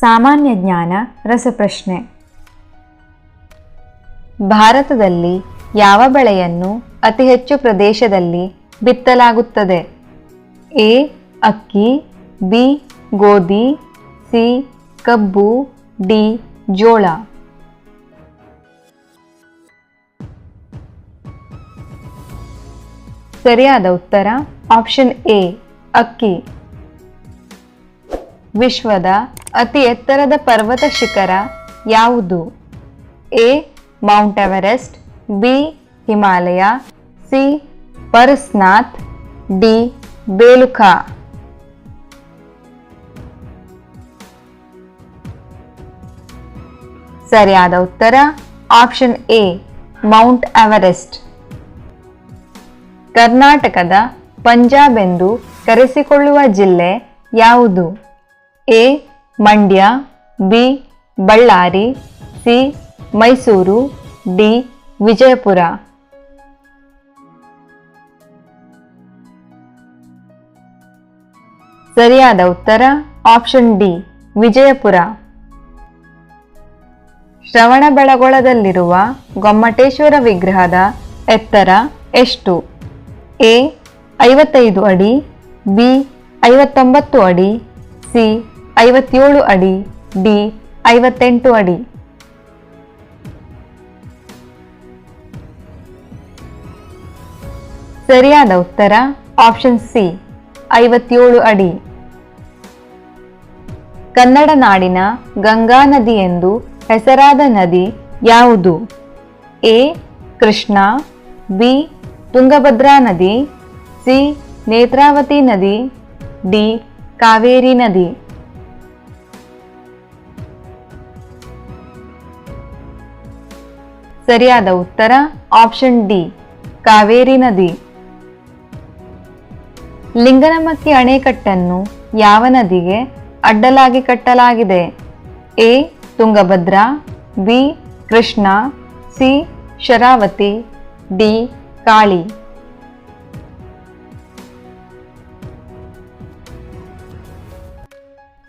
ಸಾಮಾನ್ಯ ಜ್ಞಾನ ರಸಪ್ರಶ್ನೆ. ಭಾರತದಲ್ಲಿ ಯಾವ ಬೆಳೆಯನ್ನು ಅತಿ ಹೆಚ್ಚು ಪ್ರದೇಶದಲ್ಲಿ ಬಿತ್ತಲಾಗುತ್ತದೆ? ಎ ಅಕ್ಕಿ, ಬಿ ಗೋಧಿ, ಸಿ ಕಬ್ಬು, ಡಿ ಜೋಳ. ಸರಿಯಾದ ಉತ್ತರ ಆಪ್ಷನ್ ಎ ಅಕ್ಕಿ. ವಿಶ್ವದ ಅತಿ ಎತ್ತರದ ಪರ್ವತ ಶಿಖರ ಯಾವುದು? A mount Everest, B Himalaya, C Parasnath, D Belukha. ಸರಿಯಾದ ಉತ್ತರ ಆಪ್ಷನ್ ಎ ಮೌಂಟ್ ಎವರೆಸ್ಟ್. ಕರ್ನಾಟಕದ ಪಂಜಾಬ್ ಎಂದು ಕರೆಸಿಕೊಳ್ಳುವ ಜಿಲ್ಲೆ ಯಾವುದು? A Mandya, B Ballari, C Mysuru, D Vijayapura. ಸರಿಯಾದ ಉತ್ತರ ಆಪ್ಷನ್ ಡಿ ವಿಜಯಪುರ. ಶ್ರವಣಬೆಳಗೊಳದಲ್ಲಿರುವ ಗೊಮ್ಮಟೇಶ್ವರ ವಿಗ್ರಹದ ಎತ್ತರ ಎಷ್ಟು? ಎ 55 ಅಡಿ, ಬಿ 59 ಅಡಿ, ಸಿ 57 ಅಡಿ, ಡಿ 58 ಅಡಿ. ಸರಿಯಾದ ಉತ್ತರ ಆಪ್ಷನ್ ಸಿ 57 ಅಡಿ. ಕನ್ನಡ ನಾಡಿನ ಗಂಗಾ ನದಿ ಎಂದು ಹೆಸರಾದ ನದಿ ಯಾವುದು? ಎ ಕೃಷ್ಣ, ಬಿ ತುಂಗಭದ್ರಾ ನದಿ, ಸಿ ನೇತ್ರಾವತಿ ನದಿ, ಡಿ ಕಾವೇರಿ ನದಿ. ಸರಿಯಾದ ಉತ್ತರ ಆಪ್ಷನ್ ಡಿ ಕಾವೇರಿ ನದಿ. ಲಿಂಗನಮಕ್ಕಿ ಅಣೆಕಟ್ಟನ್ನು ಯಾವ ನದಿಗೆ ಅಡ್ಡಲಾಗಿ ಕಟ್ಟಲಾಗಿದೆ? A Tungabhadra, B Krishna, C Sharavathi, D Kali.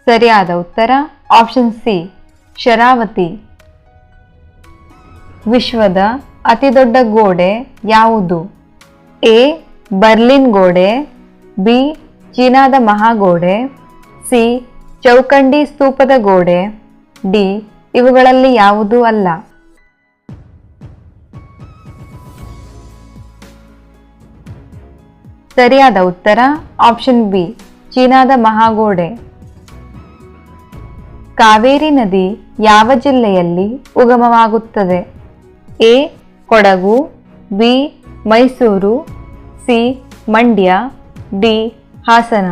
ಸರಿಯಾದ ಉತ್ತರ ಆಪ್ಷನ್ ಸಿ ಶರಾವತಿ. ವಿಶ್ವದ ಅತಿದೊಡ್ಡ ಗೋಡೆ ಯಾವುದು? ಎ ಬರ್ಲಿನ್ ಗೋಡೆ, ಬಿ ಚೀನಾದ ಮಹಾಗೋಡೆ, ಸಿ ಚೌಕಂಡಿ ಸ್ತೂಪದ ಗೋಡೆ, ಡಿ ಇವುಗಳಲ್ಲಿ ಯಾವುದೂ ಅಲ್ಲ. ಸರಿಯಾದ ಉತ್ತರ ಆಪ್ಷನ್ ಬಿ ಚೀನಾದ ಮಹಾಗೋಡೆ. ಕಾವೇರಿ ನದಿ ಯಾವ ಜಿಲ್ಲೆಯಲ್ಲಿ ಉಗಮವಾಗುತ್ತದೆ? A Kodagu, B Mysuru, C Mandya, D Hassan.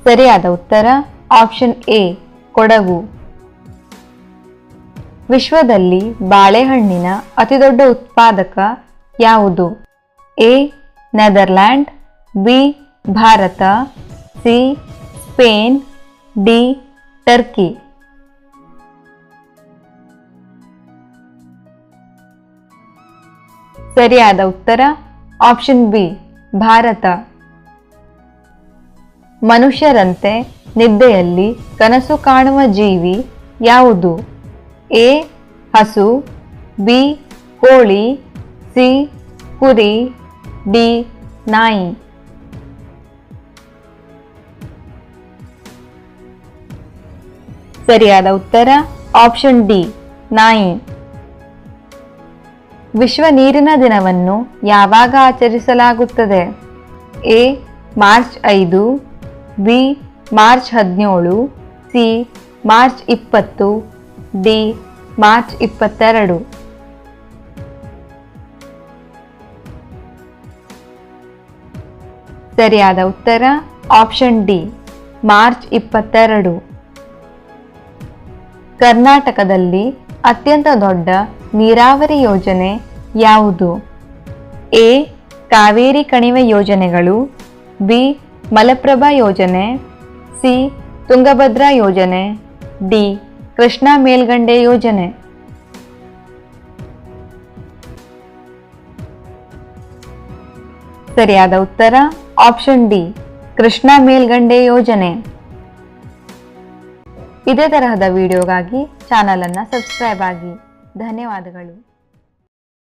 ಸರಿಯಾದ ಉತ್ತರ ಆಪ್ಷನ್ ಎ ಕೊಡಗು. ವಿಶ್ವದಲ್ಲಿ ಬಾಳೆಹಣ್ಣಿನ ಅತಿದೊಡ್ಡ ಉತ್ಪಾದಕ ಯಾವುದು? A Netherland, B Bharat, C Spain, D Turkey. ಸರಿಯಾದ ಉತ್ತರ ಆಪ್ಷನ್ ಬಿ ಭಾರತ. ಮನುಷ್ಯರಂತೆ ನಿದ್ದೆಯಲ್ಲಿ ಕನಸು ಕಾಣುವ ಜೀವಿ ಯಾವುದು? ಎ ಹಸು, ಬಿ ಕೋಳಿ, ಸಿ ಕುರಿ, ಡಿ ನಾಯಿ. ಸರಿಯಾದ ಉತ್ತರ ಆಪ್ಷನ್ ಡಿ ನಾಯಿ. ವಿಶ್ವ ನೀರಿನ ದಿನವನ್ನು ಯಾವಾಗ ಆಚರಿಸಲಾಗುತ್ತದೆ? A March 5, B March 17, C March 20, D March 22. ಸರಿಯಾದ ಉತ್ತರ ಆಪ್ಷನ್ ಡಿ ಮಾರ್ಚ್ 22. ಕರ್ನಾಟಕದಲ್ಲಿ ಅತ್ಯಂತ ದೊಡ್ಡ ನೀರಾವರಿ ಯೋಜನೆ ಯಾವುದು? ಎ ಕಾವೇರಿ ಕಣಿವೆ ಯೋಜನೆಗಳು, ಬಿ ಮಲಪ್ರಭಾ ಯೋಜನೆ, ಸಿ ತುಂಗಭದ್ರಾ ಯೋಜನೆ, ಡಿ ಕೃಷ್ಣಾ ಮೇಲ್ಗಂಡೆ ಯೋಜನೆ. ಸರಿಯಾದ ಉತ್ತರ ಆಪ್ಷನ್ ಡಿ ಕೃಷ್ಣಾ ಮೇಲ್ಗಂಡೆ ಯೋಜನೆ. ಇದೇ ತರಹದ ವಿಡಿಯೋಗಾಗಿ ಚಾನಲ್ ಅನ್ನು ಸಬ್ಸ್ಕ್ರೈಬ್ ಆಗಿ. ಧನ್ಯವಾದಗಳು.